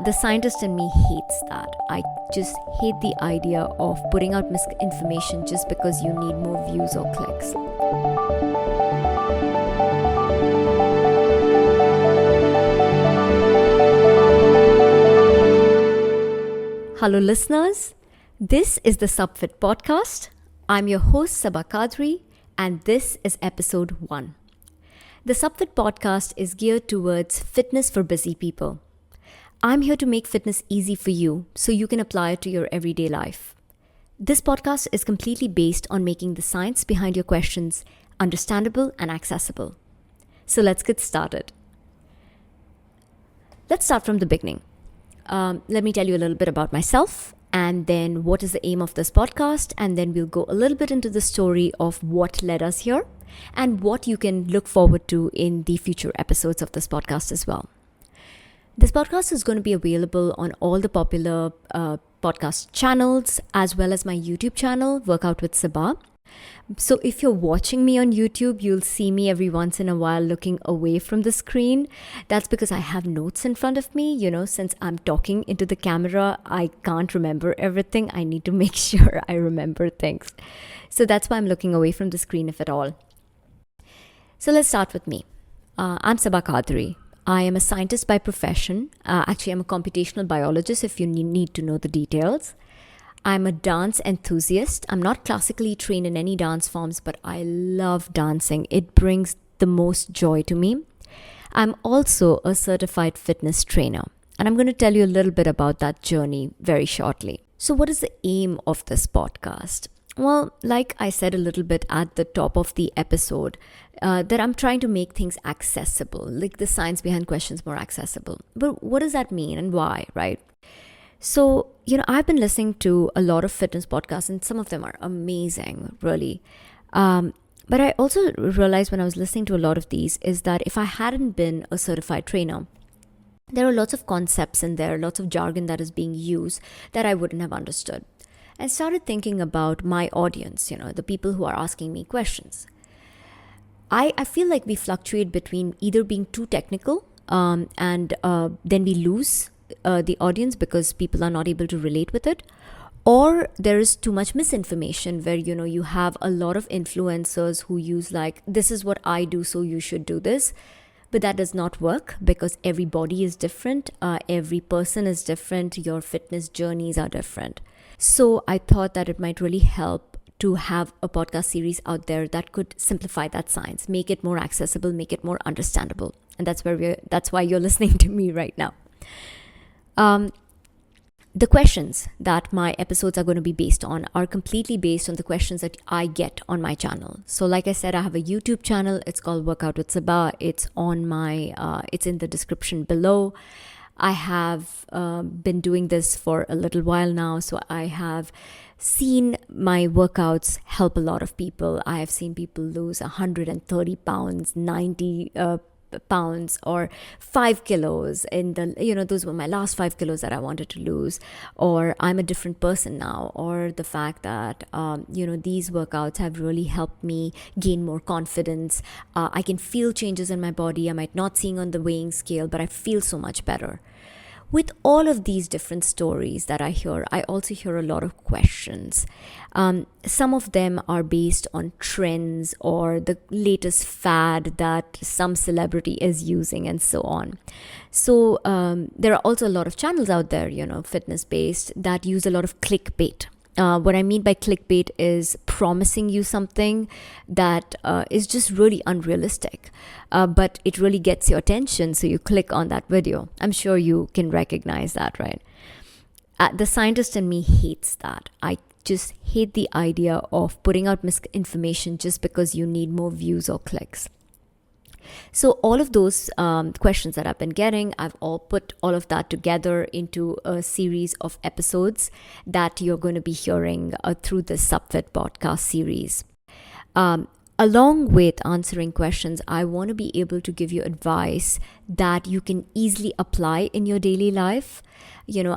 The scientist in me hates that. I just hate the idea of putting out misinformation just because you need more views or clicks. Hello, listeners. This is the SabhFIT podcast. I'm your host, Sabah, and this is episode 1. The SabhFIT podcast is geared towards fitness for busy people. I'm here to make fitness easy for you so you can apply it to your everyday life. This podcast is completely based on making the science behind your questions understandable and accessible. So let's get started. Let's start from the beginning. Let me tell you a little bit about myself and then what is the aim of this podcast, and then we'll go a little bit into the story of what led us here and what you can look forward to in the future episodes of this podcast as well. This podcast is going to be available on all the popular podcast channels as well as my YouTube channel, Workout with Sabah. So if you're watching me on YouTube, you'll see me every once in a while looking away from the screen. That's because I have notes in front of me. Since I'm talking into the camera, I can't remember everything. I need to make sure I remember things. So that's why I'm looking away from the screen, if at all. So let's start with me. I'm Sabah. I am a scientist by profession. Actually, I'm a computational biologist if you need to know the details. I'm a dance enthusiast. I'm not classically trained in any dance forms, but I love dancing. It brings the most joy to me. I'm also a certified fitness trainer, and I'm going to tell you a little bit about that journey very shortly. So what is the aim of this podcast? Well, like I said a little bit at the top of the episode, that I'm trying to make things accessible, like the science behind questions more accessible. But what does that mean and why, right? So, I've been listening to a lot of fitness podcasts and some of them are amazing, really. But I also realized when I was listening to a lot of these is that if I hadn't been a certified trainer, there are lots of concepts in there, lots of jargon that is being used that I wouldn't have understood. I started thinking about my audience, the people who are asking me questions. I feel like we fluctuate between either being too technical and then we lose the audience because people are not able to relate with it, or there is too much misinformation where you have a lot of influencers who use like, this is what I do so you should do this, but that does not work because every body is different, every person is different, your fitness journeys are different. So I thought that it might really help to have a podcast series out there that could simplify that science, make it more accessible, make it more understandable. And that's why you're listening to me right now. The questions that my episodes are going to be based on are completely based on the questions that I get on my channel. So like I said, I have a YouTube channel. It's called Workout with Sabah. It's on it's in the description below. I have been doing this for a little while now, so I have seen my workouts help a lot of people. I have seen people lose 130 pounds, 90 pounds, or 5 kilos in those were my last 5 kilos that I wanted to lose, or I'm a different person now, or the fact that these workouts have really helped me gain more confidence. I can feel changes in my body. I might not seeing on the weighing scale, but I feel so much better. With all of these different stories that I hear, I also hear a lot of questions. Some of them are based on trends or the latest fad that some celebrity is using and so on. So there are also a lot of channels out there, fitness-based, that use a lot of clickbait. What I mean by clickbait is promising you something that is just really unrealistic, but it really gets your attention, so you click on that video. I'm sure you can recognize that, right? The scientist in me hates that. I just hate the idea of putting out misinformation just because you need more views or clicks. So all of those questions that I've been getting, I've all put all of that together into a series of episodes that you're going to be hearing through the SabhFIT podcast series. Along with answering questions, I want to be able to give you advice that you can easily apply in your daily life.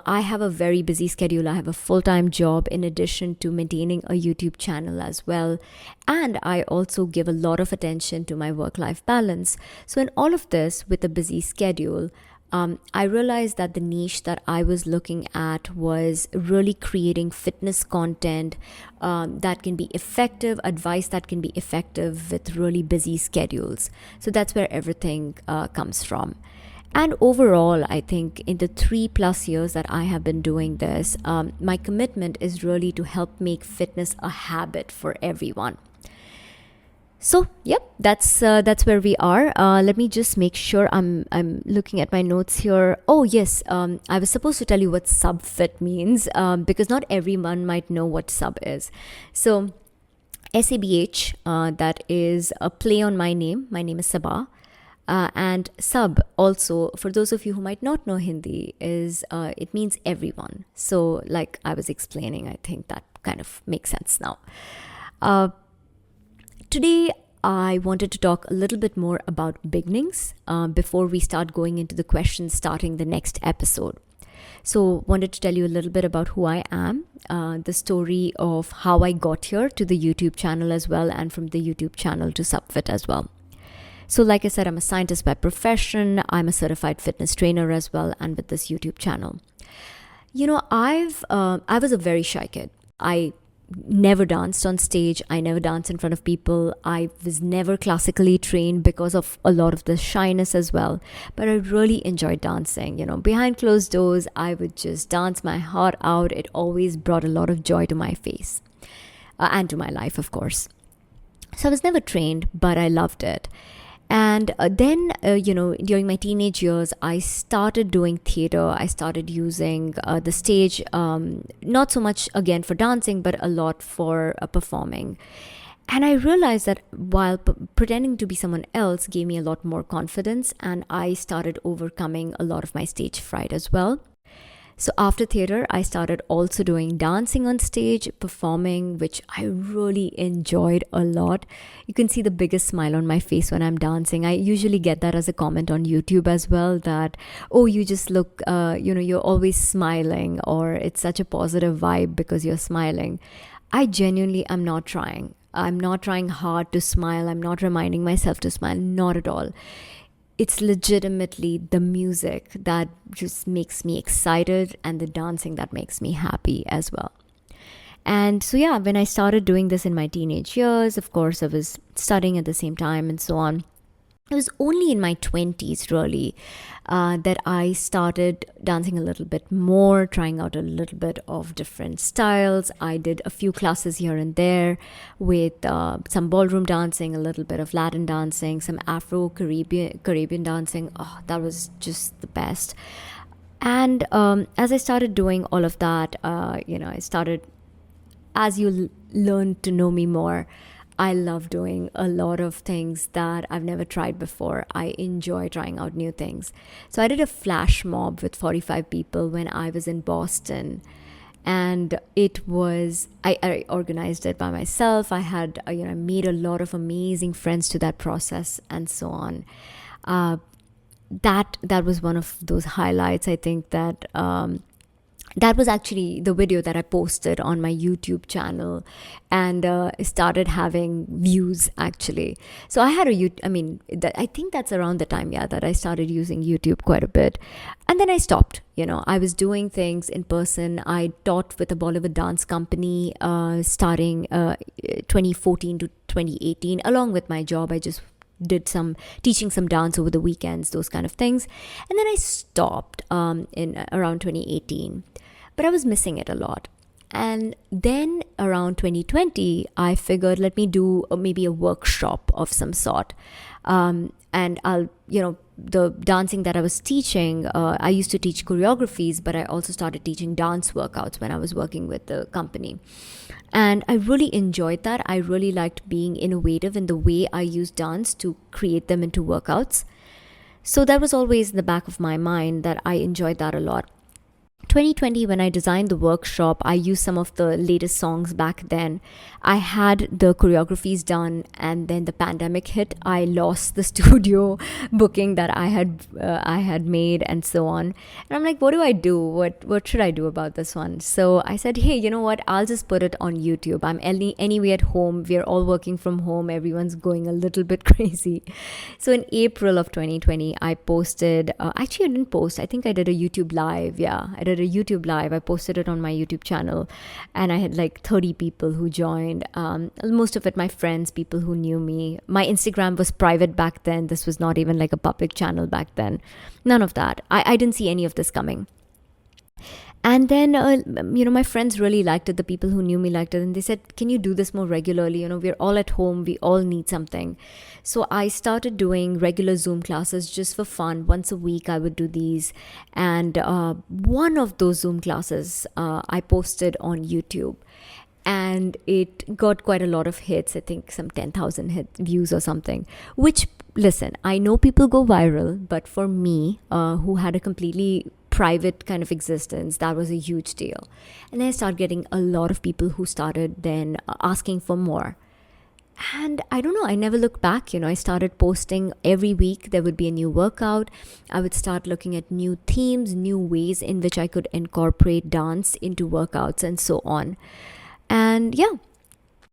I have a very busy schedule. I have a full-time job in addition to maintaining a YouTube channel as well. And I also give a lot of attention to my work-life balance. So in all of this, with a busy schedule, I realized that the niche that I was looking at was really creating fitness content that can be effective, advice that can be effective with really busy schedules. So that's where everything comes from. And overall, I think in the 3+ years that I have been doing this, my commitment is really to help make fitness a habit for everyone. So, yep, that's where we are. Let me just make sure I'm looking at my notes here. Oh yes, I was supposed to tell you what SabhFIT means because not everyone might know what Sabh is. So, SABH, that is a play on my name. My name is Sabah. And Sabh also, for those of you who might not know Hindi, is it means everyone. So, like I was explaining, I think that kind of makes sense now. Today, I wanted to talk a little bit more about beginnings before we start going into the questions starting the next episode. So, wanted to tell you a little bit about who I am, the story of how I got here to the YouTube channel as well, and from the YouTube channel to SabhFIT as well. So, like I said, I'm a scientist by profession. I'm a certified fitness trainer as well, and with this YouTube channel. You know, I was a very shy kid. I never danced on stage. I never danced in front of people. I was never classically trained because of a lot of the shyness as well. But I really enjoyed dancing. You know, behind closed doors, I would just dance my heart out. It always brought a lot of joy to my face and to my life, of course. So I was never trained, but I loved it. And then, during my teenage years, I started doing theater. I started using the stage, not so much again for dancing, but a lot for performing. And I realized that while pretending to be someone else gave me a lot more confidence, and I started overcoming a lot of my stage fright as well. So after theater, I started also doing dancing on stage, performing, which I really enjoyed a lot. You can see the biggest smile on my face when I'm dancing. I usually get that as a comment on YouTube as well, that, oh, you just look, you're always smiling, or it's such a positive vibe because you're smiling. I genuinely am not trying. I'm not trying hard to smile. I'm not reminding myself to smile. Not at all. It's legitimately the music that just makes me excited, and the dancing that makes me happy as well. And so, yeah, when I started doing this in my teenage years, of course, I was studying at the same time and so on. It was only in my 20s, really, that I started dancing a little bit more, trying out a little bit of different styles. I did a few classes here and there with some ballroom dancing, a little bit of Latin dancing, some Afro-Caribbean dancing. Oh, that was just the best. And as I started doing all of that, I started, as you learn to know me more, I love doing a lot of things that I've never tried before. I enjoy trying out new things. So I did a flash mob with 45 people when I was in Boston. And I organized it by myself. I had, I made a lot of amazing friends to that process and so on. That was one of those highlights. I think that was actually the video that I posted on my YouTube channel, and started having views actually. So I had I think that's around the time, that I started using YouTube quite a bit. And then I stopped. I was doing things in person. I taught with a Bollywood dance company starting 2014 to 2018. Along with my job, I just did some teaching some dance over the weekends, those kind of things. And then I stopped in around 2018. But I was missing it a lot. And then around 2020, I figured, let me do maybe a workshop of some sort. And I'll, the dancing that I was teaching, I used to teach choreographies, but I also started teaching dance workouts when I was working with the company. And I really enjoyed that. I really liked being innovative in the way I use dance to create them into workouts. So that was always in the back of my mind, that I enjoyed that a lot. 2020, when I designed the workshop, I used some of the latest songs back then. I had the choreographies done, and then the pandemic hit. I lost the studio booking that I had made, and so on. And I'm like, what do I do? What should I do about this one? So I said, hey, you know what? I'll just put it on YouTube. I'm anyway at home. We're all working from home. Everyone's going a little bit crazy. So in April of 2020, I posted. Actually, I didn't post. I think I did a YouTube live. Yeah, I did a YouTube live. I posted it on my YouTube channel, and I had like 30 people who joined. Most of it my friends, people who knew me. My Instagram was private back then. This was not even like a public channel back then. None of that. I didn't see any of this coming. And then, my friends really liked it. The people who knew me liked it. And they said, can you do this more regularly? We're all at home. We all need something. So I started doing regular Zoom classes just for fun. Once a week, I would do these. And one of those Zoom classes I posted on YouTube. And it got quite a lot of hits. I think some 10,000 views or something. Which, listen, I know people go viral. But for me, who had a completely private kind of existence, that was a huge deal. And then I started getting a lot of people who started then asking for more. And I don't know, I never looked back. I started posting every week. There would be a new workout. I would start looking at new themes, new ways in which I could incorporate dance into workouts and so on. And yeah,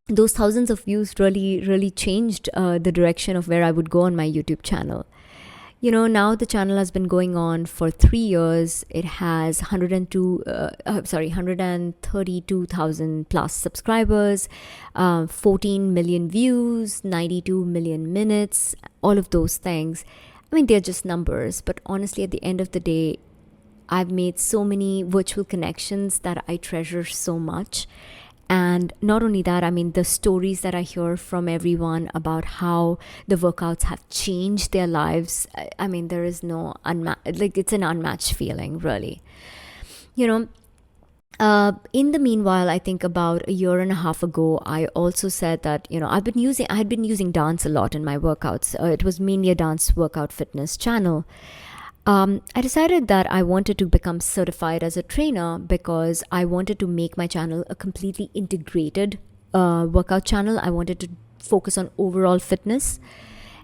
those thousands of views really, really changed the direction of where I would go on my YouTube channel. Now the channel has been going on for 3 years. It has 132,000 plus subscribers, 14 million views, 92 million minutes, all of those things. I mean, they're just numbers, but honestly, at the end of the day, I've made so many virtual connections that I treasure so much. And not only that, I mean, the stories that I hear from everyone about how the workouts have changed their lives. I mean, there is no it's an unmatched feeling, really. In the meanwhile, I think about a year and a half ago, I also said that, I had been using dance a lot in my workouts. It was mainly a dance workout fitness channel. I decided that I wanted to become certified as a trainer because I wanted to make my channel a completely integrated workout channel. I wanted to focus on overall fitness.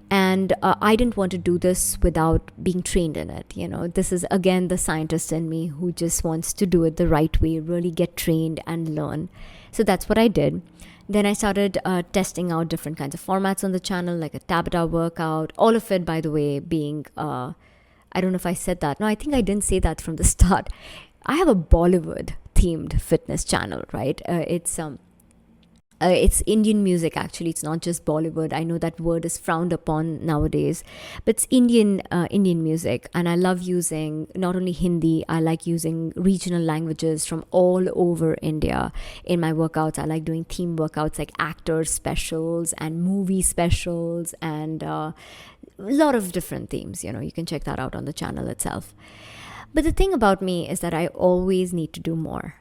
And I didn't want to do this without being trained in it. This is, again, the scientist in me who just wants to do it the right way, really get trained and learn. So that's what I did. Then I started testing out different kinds of formats on the channel, like a Tabata workout. All of it, by the way, being... I don't know if I said that. No, I think I didn't say that from the start. I have a Bollywood themed fitness channel, right? It's Indian music, actually. It's not just Bollywood. I know that word is frowned upon nowadays, but it's Indian music. And I love using not only Hindi, I like using regional languages from all over India in my workouts. I like doing theme workouts like actor specials and movie specials and a lot of different themes. You can check that out on the channel itself. But the thing about me is that I always need to do more,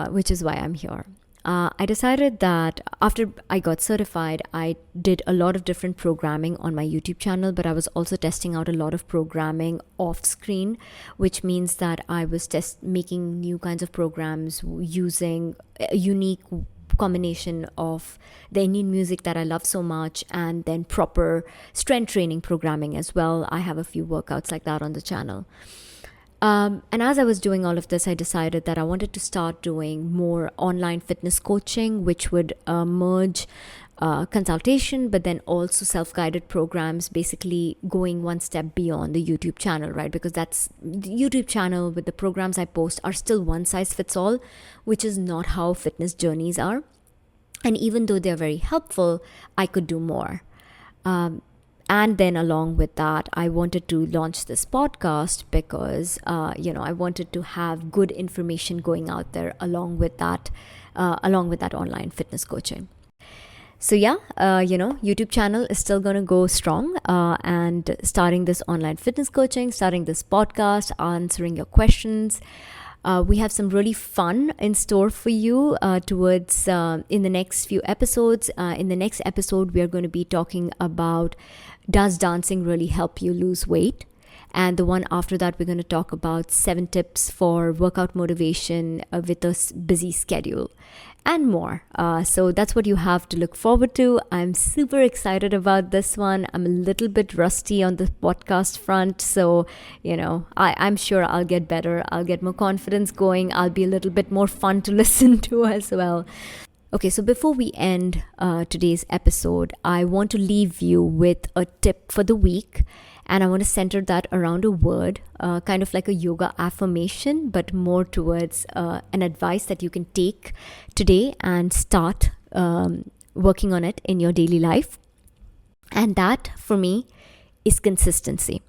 which is why I'm here. I decided that after I got certified, I did a lot of different programming on my YouTube channel, but I was also testing out a lot of programming off screen, which means that I was making new kinds of programs using a unique combination of the Indian music that I love so much and then proper strength training programming as well. I have a few workouts like that on the channel. And as I was doing all of this, I decided that I wanted to start doing more online fitness coaching, which would merge consultation, but then also self-guided programs, basically going one step beyond the YouTube channel, right? Because that's the YouTube channel with the programs I post are still one size fits all, which is not how fitness journeys are. And even though they're very helpful, I could do more. And then along with that, I wanted to launch this podcast because, I wanted to have good information going out there along with that online fitness coaching. So yeah, YouTube channel is still going to go strong and starting this online fitness coaching, starting this podcast, answering your questions. We have some really fun in store for you towards in the next few episodes. In the next episode, we are going to be talking about, does dancing really help you lose weight? And the one after that, we're going to talk about 7 tips for workout motivation with a busy schedule and more. So that's what you have to look forward to. I'm super excited about this one. I'm a little bit rusty on the podcast front. So, I'm sure I'll get better. I'll get more confidence going. I'll be a little bit more fun to listen to as well. Okay, so before we end today's episode, I want to leave you with a tip for the week. And I want to center that around a word, kind of like a yoga affirmation, but more towards an advice that you can take today and start working on it in your daily life. And that, for me, is consistency.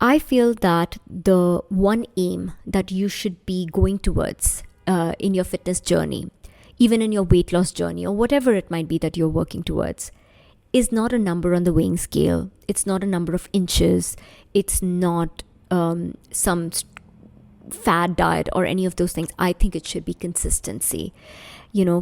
I feel that the one aim that you should be going towards in your fitness journey, even in your weight loss journey, or whatever it might be that you're working towards, is not a number on the weighing scale. It's not a number of inches. It's not some fad diet or any of those things. I think it should be consistency.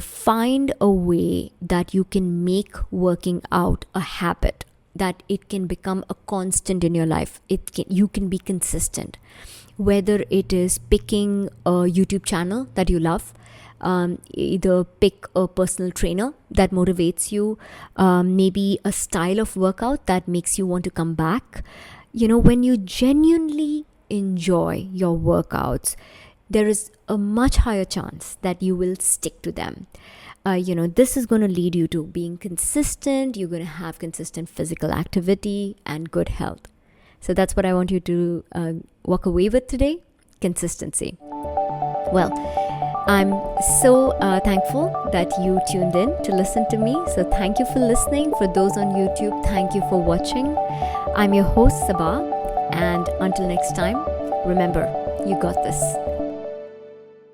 Find a way that you can make working out a habit, that it can become a constant in your life. You can be consistent. Whether it is picking a YouTube channel that you love, either pick a personal trainer that motivates you, maybe a style of workout that makes you want to come back. When you genuinely enjoy your workouts, there is a much higher chance that you will stick to them. This is going to lead you to being consistent. You're going to have consistent physical activity and good health. So that's what I want you to walk away with today: consistency. Well, I'm so thankful that you tuned in to listen to me. So thank you for listening. For those on YouTube, thank you for watching. I'm your host, Sabah. And until next time, remember, you got this.